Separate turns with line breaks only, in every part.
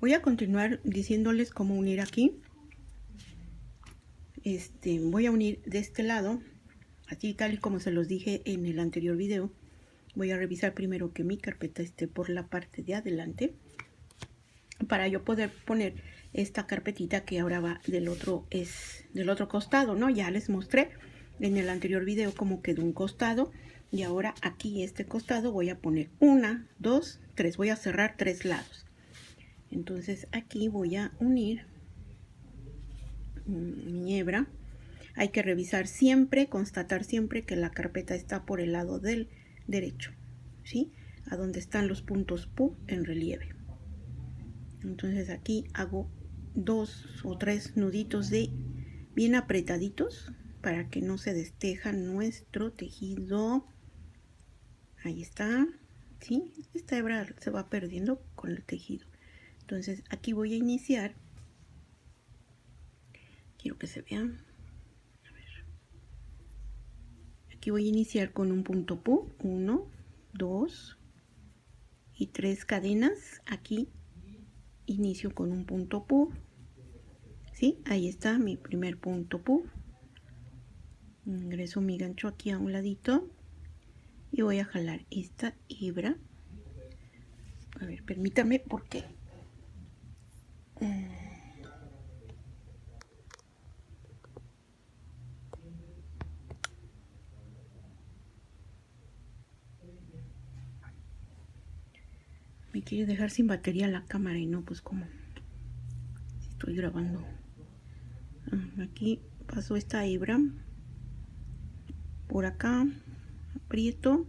Voy a continuar diciéndoles cómo unir aquí. Voy a unir de este lado, así tal y como se los dije en el anterior video. Voy a revisar primero que mi carpeta esté por la parte de adelante, para yo poder poner esta carpetita que ahora va del otro costado, ¿no? Ya les mostré en el anterior video cómo quedó un costado, y ahora aquí este costado voy a poner 1, 2, 3. Voy a cerrar 3 lados. Entonces aquí voy a unir mi hebra. Hay que revisar siempre, constatar siempre que la carpeta está por el lado del derecho, ¿sí? A donde están los puntos Pu en relieve. Entonces aquí hago 2 o 3 nuditos de bien apretaditos para que no se desteja nuestro tejido. Ahí está, ¿sí? Esta hebra se va perdiendo con el tejido. Entonces aquí voy a iniciar. Quiero que se vean. A ver. Aquí voy a iniciar con un punto Pu. 1, 2 y 3 cadenas. Aquí inicio con un punto Pu. ¿Sí? Ahí está mi primer punto Pu. Ingreso mi gancho aquí a un ladito y voy a jalar esta hebra. A ver, permítame porque me quiere dejar sin batería la cámara y no, pues como si estoy grabando. Aquí paso esta hebra por acá, aprieto,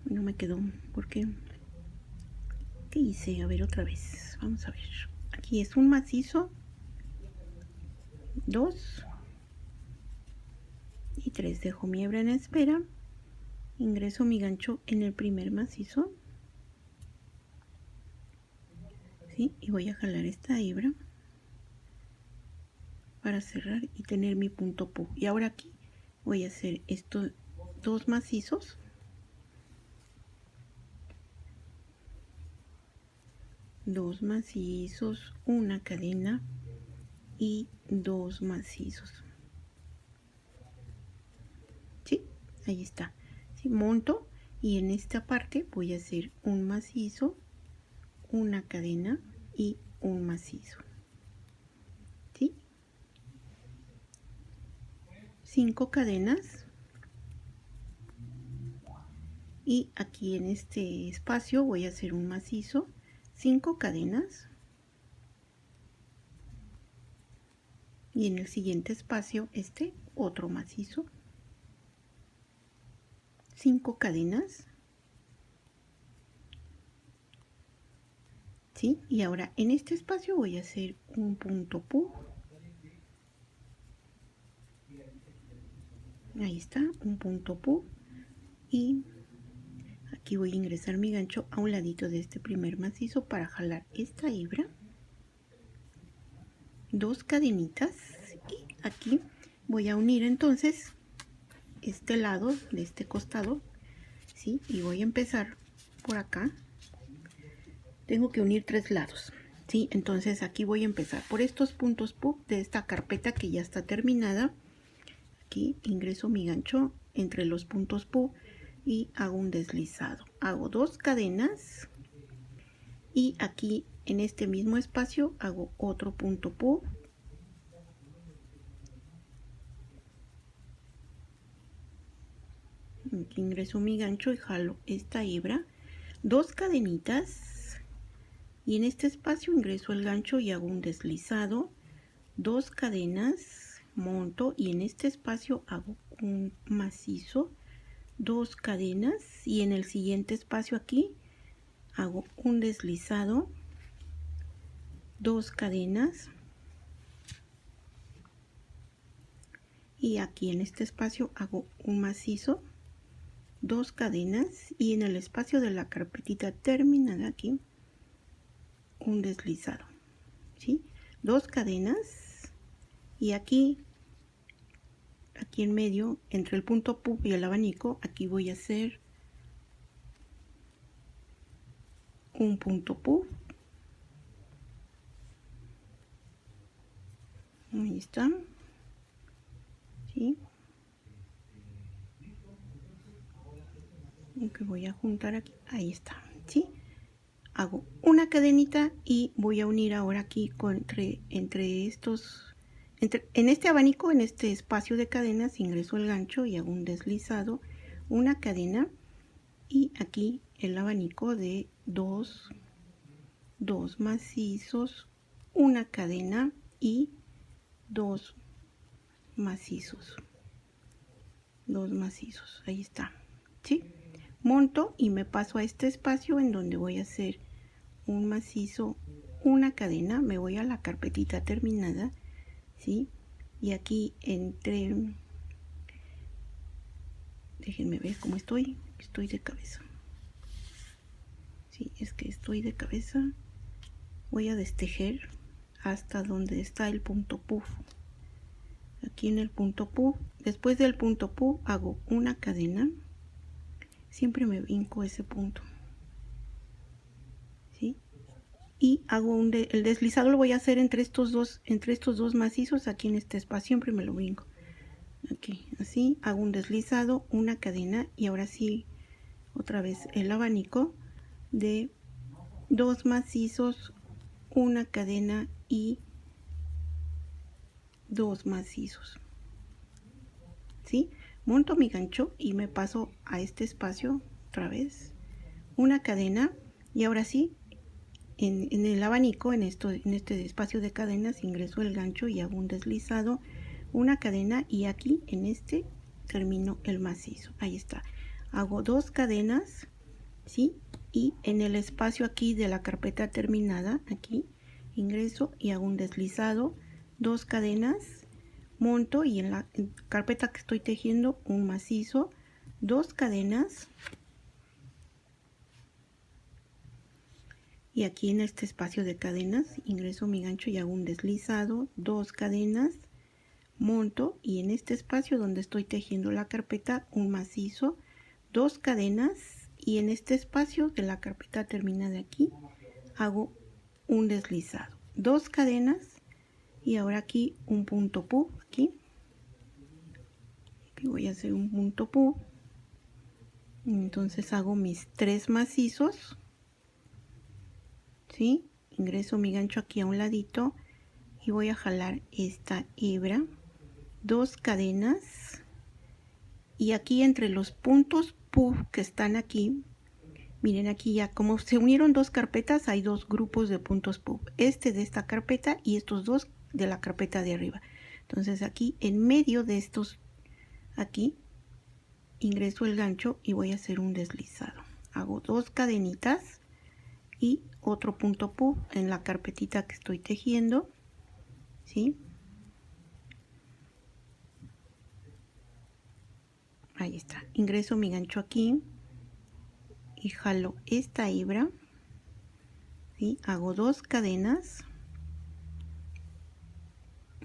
no me quedó. Porque ¿qué hice? A ver, otra vez, vamos a ver. Aquí es un macizo, 2 y 3. Dejo mi hebra en espera, ingreso mi gancho en el primer macizo, ¿sí? Y voy a jalar esta hebra para cerrar y tener mi punto Pu. Y ahora aquí voy a hacer estos 2 macizos, 2 macizos, una cadena y 2 macizos, ¿sí? Ahí está, ¿sí? Monto y en esta parte voy a hacer un macizo, una cadena y un macizo, ¿sí? 5 cadenas, y aquí en este espacio voy a hacer un macizo, 5 cadenas, y en el siguiente espacio otro macizo, 5 cadenas, ¿sí? Y ahora en este espacio voy a hacer un punto Pu. Ahí está, un punto Pu, y aquí voy a ingresar mi gancho a un ladito de este primer macizo para jalar esta hebra, 2 cadenitas, y aquí voy a unir entonces este lado de este costado, ¿sí? Y voy a empezar por acá. Tengo que unir 3 lados, ¿sí? Entonces aquí voy a empezar por estos puntos Pu de esta carpeta que ya está terminada. Aquí ingreso mi gancho entre los puntos Pu y hago un deslizado. Hago 2 cadenas y aquí en este mismo espacio hago otro punto Pu. Aquí ingreso mi gancho y jalo esta hebra, 2 cadenitas, y en este espacio ingreso el gancho y hago un deslizado, 2 cadenas, monto y en este espacio hago un macizo, 2 cadenas, y en el siguiente espacio aquí hago un deslizado, 2 cadenas, y aquí en este espacio hago un macizo, 2 cadenas, y en el espacio de la carpetita terminada aquí un deslizado, ¿sí? 2 cadenas, y aquí en medio entre el punto Pu y el abanico, aquí voy a hacer un punto Pu, Ahí está. ¿Sí? Que voy a juntar aquí. Ahí está. ¿Sí? Hago una cadenita y voy a unir ahora aquí entre estos, en este abanico, en este espacio de cadenas, ingreso el gancho y hago un deslizado, una cadena, y aquí el abanico de dos macizos, una cadena y dos macizos, ahí está. ¿Sí? Monto y me paso a este espacio en donde voy a hacer un macizo, una cadena, me voy a la carpetita terminada, ¿sí? Y aquí déjenme ver cómo estoy de cabeza. Sí, es que estoy de cabeza. Voy a destejer hasta donde está el punto puff. Aquí en el punto puff, después del punto puff hago una cadena. Siempre me brinco ese punto. ¿Sí? Y hago el deslizado, lo voy a hacer entre estos dos macizos, aquí en este espacio, siempre me lo brinco. Aquí, así, hago un deslizado, una cadena, y ahora sí, otra vez el abanico de dos macizos, una cadena y dos macizos. ¿Sí? Monto mi gancho y me paso a este espacio otra vez, una cadena, y ahora sí, en el abanico, en este espacio de cadenas, ingreso el gancho y hago un deslizado, una cadena, y aquí en este termino el macizo. Ahí está. Hago dos cadenas, ¿sí? Y en el espacio aquí de la carpeta terminada, aquí ingreso y hago un deslizado, dos cadenas, monto, y en la carpeta que estoy tejiendo un macizo, dos cadenas, y aquí en este espacio de cadenas ingreso mi gancho y hago un deslizado, dos cadenas, monto, y en este espacio donde estoy tejiendo la carpeta un macizo, dos cadenas, y en este espacio de la carpeta terminada aquí hago un deslizado, dos cadenas, y ahora aquí un punto puff, aquí voy a hacer un punto puff. Entonces hago mis tres macizos, ¿sí? Ingreso mi gancho aquí a un ladito y voy a jalar esta hebra, dos cadenas, y aquí entre los puntos puff que están aquí, miren, aquí ya como se unieron dos carpetas, hay dos grupos de puntos puff, este de esta carpeta y estos dos de la carpeta de arriba. Entonces aquí en medio de estos, aquí ingreso el gancho y voy a hacer un deslizado, hago dos cadenitas y otro punto puff en la carpetita que estoy tejiendo, ¿sí? Ahí está. Ingreso mi gancho aquí y jalo esta hebra, ¿sí? Hago dos cadenas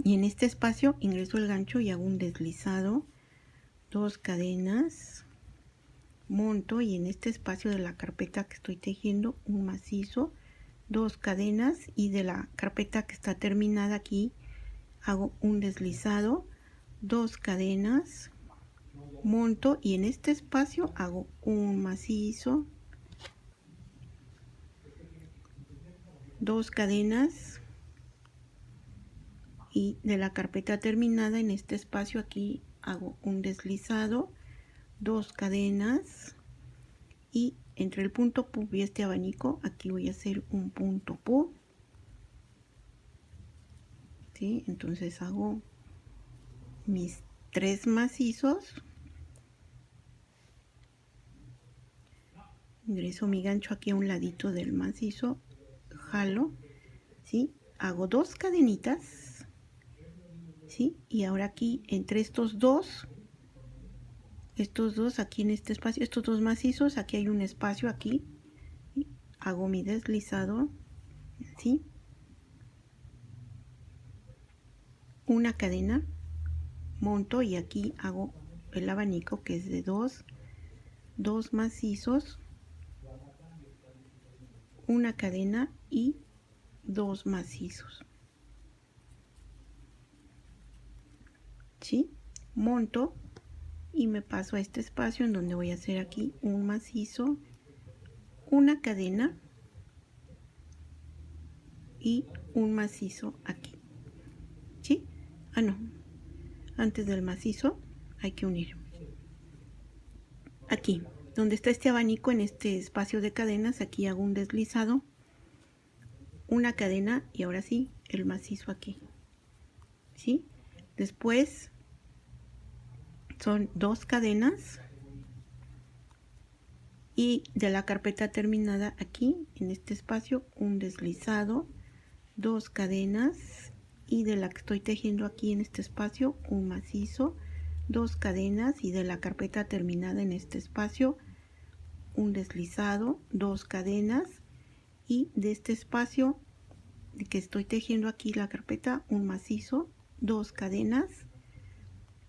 y en este espacio ingreso el gancho y hago un deslizado, dos cadenas, monto, y en este espacio de la carpeta que estoy tejiendo un macizo, dos cadenas, y de la carpeta que está terminada aquí hago un deslizado, dos cadenas, monto, y en este espacio hago un macizo, dos cadenas, y de la carpeta terminada en este espacio aquí hago un deslizado, dos cadenas, y entre el punto puff y este abanico aquí voy a hacer un punto puff, ¿sí? Entonces hago mis tres macizos, ingreso mi gancho aquí a un ladito del macizo, jalo, ¿sí? Hago dos cadenitas, ¿sí? Y ahora aquí entre estos dos aquí en este espacio, estos dos macizos, aquí hay un espacio, aquí hago mi deslizado, ¿sí? Una cadena, monto, y aquí hago el abanico que es de dos macizos, una cadena y dos macizos. ¿sí? Monto y me paso a este espacio en donde voy a hacer aquí un macizo, una cadena y un macizo aquí, ¿sí? No, antes del macizo hay que unir aquí donde está este abanico, en este espacio de cadenas. Aquí hago un deslizado, una cadena y ahora sí el macizo aquí, ¿sí? Después son 2 cadenas y de la carpeta terminada aquí en este espacio un deslizado, 2 cadenas y de la que estoy tejiendo aquí en este espacio un macizo, 2 cadenas y de la carpeta terminada en este espacio un deslizado, 2 cadenas y de este espacio de que estoy tejiendo aquí la carpeta un macizo, 2 cadenas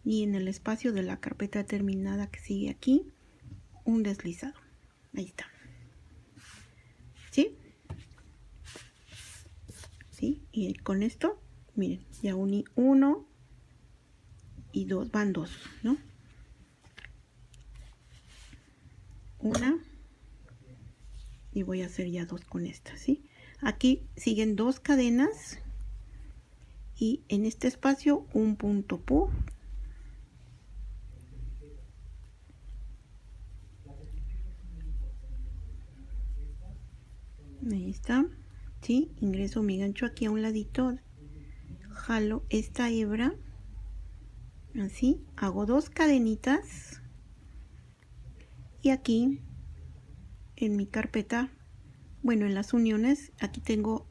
y en el espacio de la carpeta terminada que sigue aquí un deslizado. Ahí está, ¿sí? ¿Sí? Y con esto, miren, ya uní 1 y 2, van 2, ¿no? Una y voy a hacer ya 2 con esta, ¿sí? Aquí siguen 2 cadenas y en este espacio un punto puff, ahí está, ¿sí? Ingreso mi gancho aquí a un ladito, jalo esta hebra, así, hago 2 cadenitas y aquí en mi carpeta, bueno, en las uniones, aquí tengo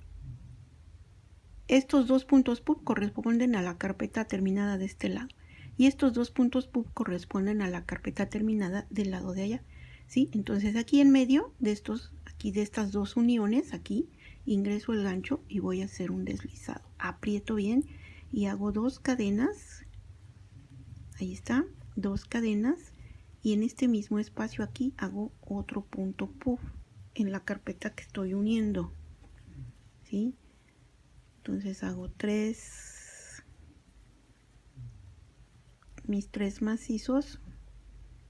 estos 2 puntos puff corresponden a la carpeta terminada de este lado y estos 2 puntos puff corresponden a la carpeta terminada del lado de allá, ¿sí? Entonces aquí en medio de estos, aquí de estas 2 uniones, aquí ingreso el gancho y voy a hacer un deslizado, aprieto bien y hago 2 cadenas, ahí está, 2 cadenas y en este mismo espacio aquí hago otro punto puff en la carpeta que estoy uniendo, ¿sí? Entonces hago mis 3 macizos,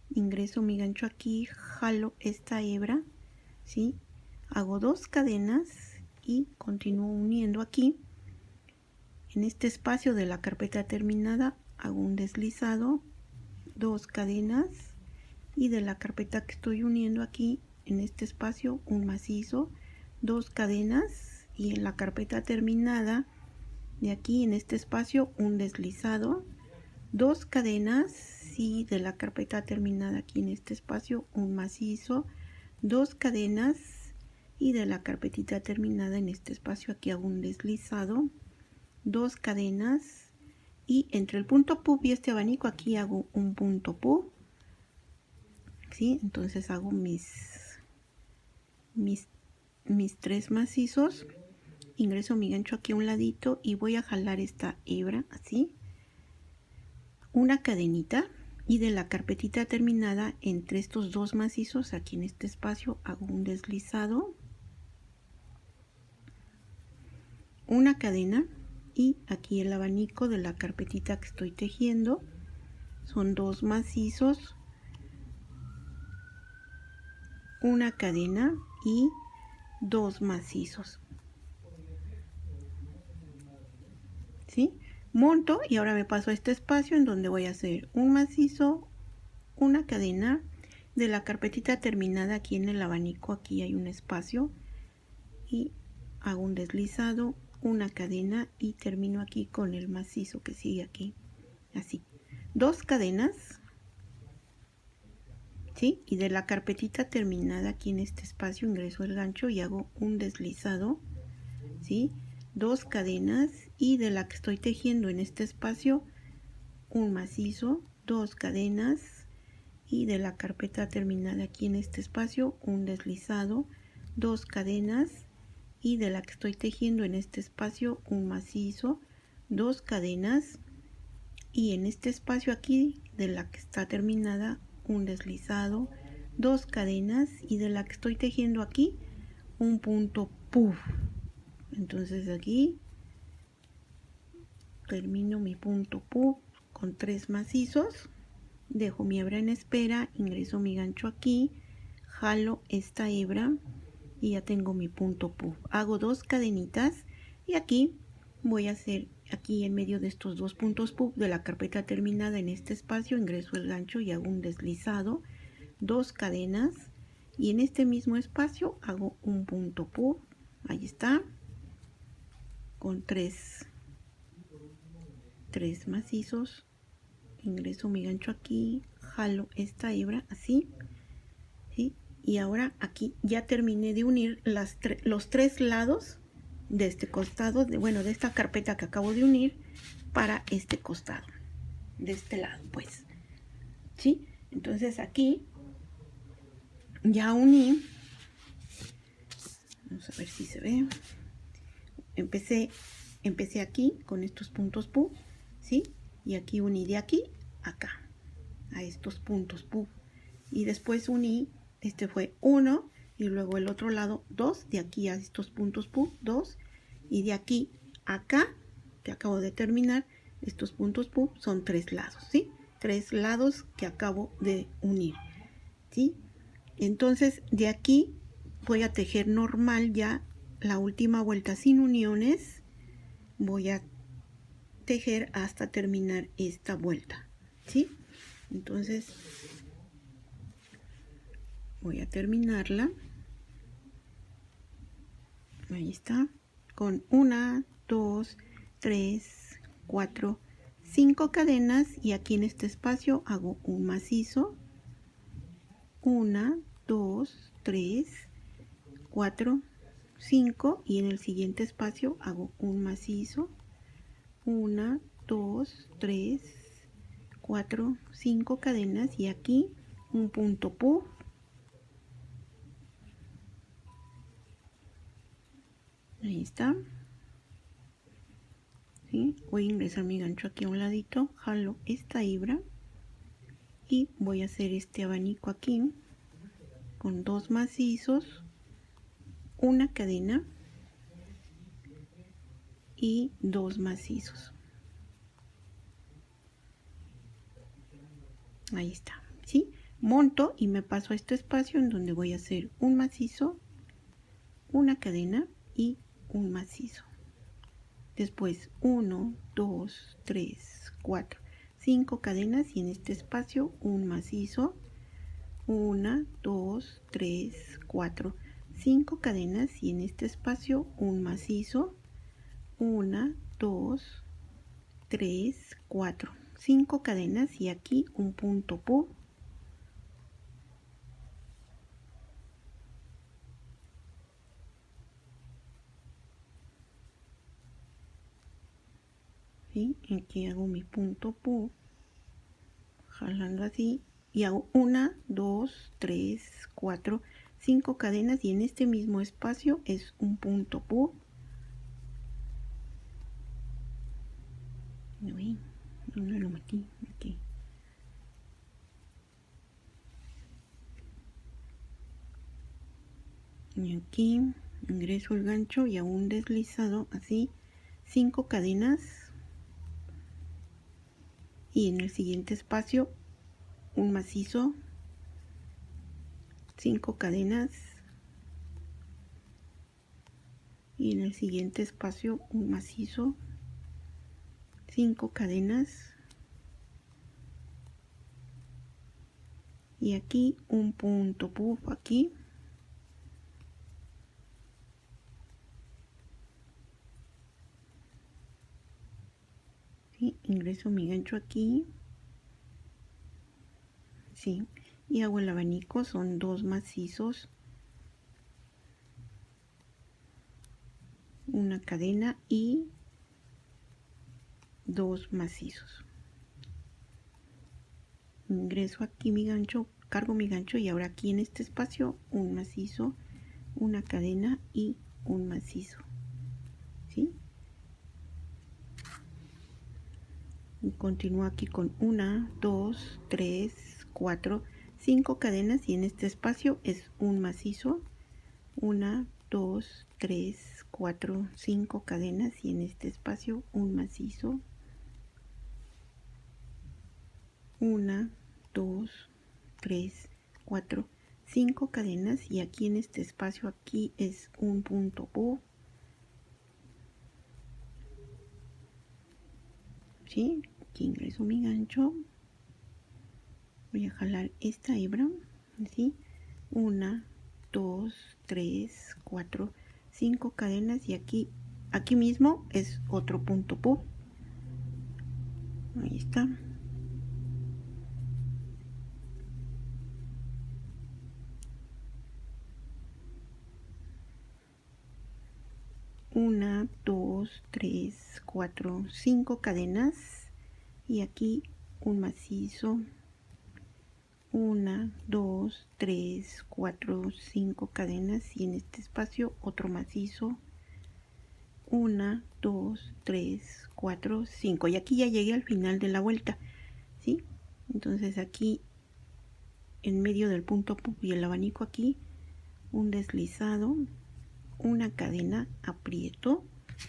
ingreso mi gancho aquí, jalo esta hebra, ¿sí? Hago 2 cadenas y continúo uniendo aquí. En este espacio de la carpeta terminada hago un deslizado, 2 cadenas y de la carpeta que estoy uniendo aquí en este espacio un macizo, 2 cadenas y en la carpeta terminada de aquí en este espacio un deslizado, 2 cadenas y de la carpeta terminada aquí en este espacio un macizo, 2 cadenas y de la carpetita terminada en este espacio aquí hago un deslizado, 2 cadenas y entre el punto puff y este abanico aquí hago un punto puff, ¿sí? Entonces hago mis 3 macizos, ingreso mi gancho aquí a un ladito y voy a jalar esta hebra así, una cadenita y de la carpetita terminada entre estos 2 macizos aquí en este espacio hago un deslizado, una cadena y aquí el abanico de la carpetita que estoy tejiendo son 2 macizos, una cadena y 2 macizos, ¿sí? Monto y ahora me paso a este espacio en donde voy a hacer un macizo, una cadena, de la carpetita terminada aquí en el abanico aquí hay un espacio y hago un deslizado, una cadena y termino aquí con el macizo que sigue aquí, así, 2 cadenas, ¿sí? Y de la carpetita terminada aquí en este espacio ingreso el gancho y hago un deslizado, ¿sí? 2 cadenas y de la que estoy tejiendo en este espacio un macizo, 2 cadenas y de la carpeta terminada aquí en este espacio un deslizado, 2 cadenas y de la que estoy tejiendo en este espacio un macizo, 2 cadenas y en este espacio aquí de la que está terminada un deslizado, 2 cadenas y de la que estoy tejiendo aquí un punto puff. Entonces aquí termino mi punto puff con 3 macizos, dejo mi hebra en espera, ingreso mi gancho aquí, jalo esta hebra y ya tengo mi punto puff. Hago 2 cadenitas y aquí voy a hacer, aquí en medio de estos 2 puntos puff de la carpeta terminada, en este espacio ingreso el gancho y hago un deslizado, 2 cadenas, y en este mismo espacio hago un punto puff. Ahí está, con 3 macizos, ingreso mi gancho aquí, jalo esta hebra así, ¿sí? Y ahora aquí ya terminé de unir los 3 lados de este costado, de esta carpeta que acabo de unir para este costado, de este lado, pues, ¿sí? Entonces aquí ya uní, vamos a ver si se ve, empecé aquí con estos puntos puff, ¿sí? Y aquí uní de aquí a acá, a estos puntos puff, y después uní, este fue 1, y luego el otro lado 2, de aquí a estos puntos puff 2, y de aquí a acá, que acabo de terminar, estos puntos puff son 3 lados, ¿sí? 3 lados que acabo de unir, ¿sí? Entonces de aquí voy a tejer normal ya la última vuelta sin uniones, voy a tejer hasta terminar esta vuelta, ¿sí? Entonces voy a terminarla, ahí está, con 1, 2, 3, 4, 5 cadenas, y aquí en este espacio hago un macizo, 1, 2, 3, 4, 5, y en el siguiente espacio hago un macizo, 1, 2, 3, 4, 5 cadenas, y aquí un punto puff, ahí está, ¿sí? Voy a ingresar mi gancho aquí a un ladito, jalo esta hebra y voy a hacer este abanico aquí con 2 macizos, una cadena y 2 macizos. Ahí está, ¿sí? Monto y me paso a este espacio en donde voy a hacer un macizo, una cadena y un macizo. Después 1, 2, 3, 4, 5 cadenas, y en este espacio un macizo, 1, 2, 3, 4, 5 cadenas, y en este espacio un macizo, 1, 2, 3, 4, 5 cadenas, y aquí un punto puff, ¿sí? Aquí hago mi punto puff, jalando así, y hago 1, 2, 3, 4, 5 cadenas, y en este mismo espacio es un punto puff. Uy, ¿dónde lo metí? Aquí. Y aquí ingreso el gancho y hago un deslizado así, 5 cadenas, y en el siguiente espacio un macizo, 5 cadenas, y en el siguiente espacio un macizo, 5 cadenas, y aquí un punto puff aquí, ¿sí? Ingreso mi gancho aquí, ¿sí? Y hago el abanico, son 2 macizos, una cadena y 2 macizos. Ingreso aquí mi gancho, cargo mi gancho, y ahora aquí en este espacio un macizo, una cadena y un macizo, ¿sí? Y continúo aquí con 1, 2, 3, 4, 5 cadenas, y en este espacio es un macizo, 1, 2, 3, 4, 5 cadenas, y en este espacio un macizo, 1, 2, 3, 4, 5 cadenas, y aquí en este espacio aquí es un punto puff, ¿sí? Aquí ingreso mi gancho, voy a jalar esta hebra, ¿sí? 1, 2, 3, 4, 5 cadenas, y aquí mismo es otro punto puff. Ahí está. Una, dos, tres, cuatro, 5 cadenas, y aquí un macizo. 1, 2, 3, 4, 5 cadenas, y en este espacio otro macizo. 1, 2, 3, 4, 5, y aquí ya llegué al final de la vuelta, ¿sí? Entonces aquí en medio del punto puff y el abanico, aquí un deslizado, una cadena, aprieto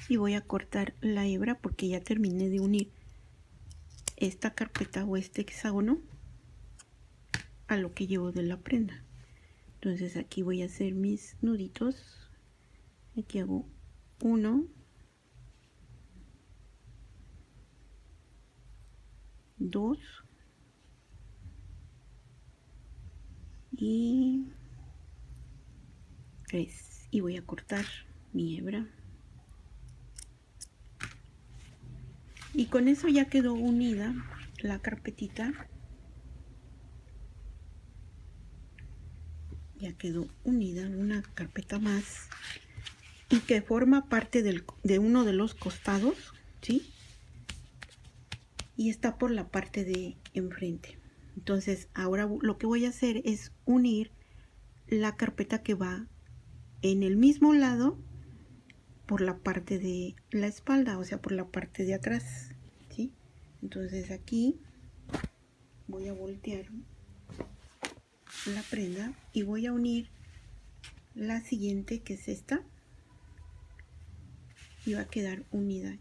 y voy a cortar la hebra porque ya terminé de unir esta carpeta o este hexágono a lo que llevo de la prenda. Entonces aquí voy a hacer mis nuditos. Aquí hago 1, 2 y 3, y voy a cortar mi hebra, y con eso ya quedó unida la carpetita. Ya quedó unida una carpeta más, y que forma parte de uno de los costados, ¿sí? Y está por la parte de enfrente. Entonces ahora lo que voy a hacer es unir la carpeta que va en el mismo lado por la parte de la espalda, o sea, por la parte de atrás, ¿sí? Entonces aquí voy a voltear la prenda y voy a unir la siguiente, que es esta, y va a quedar unida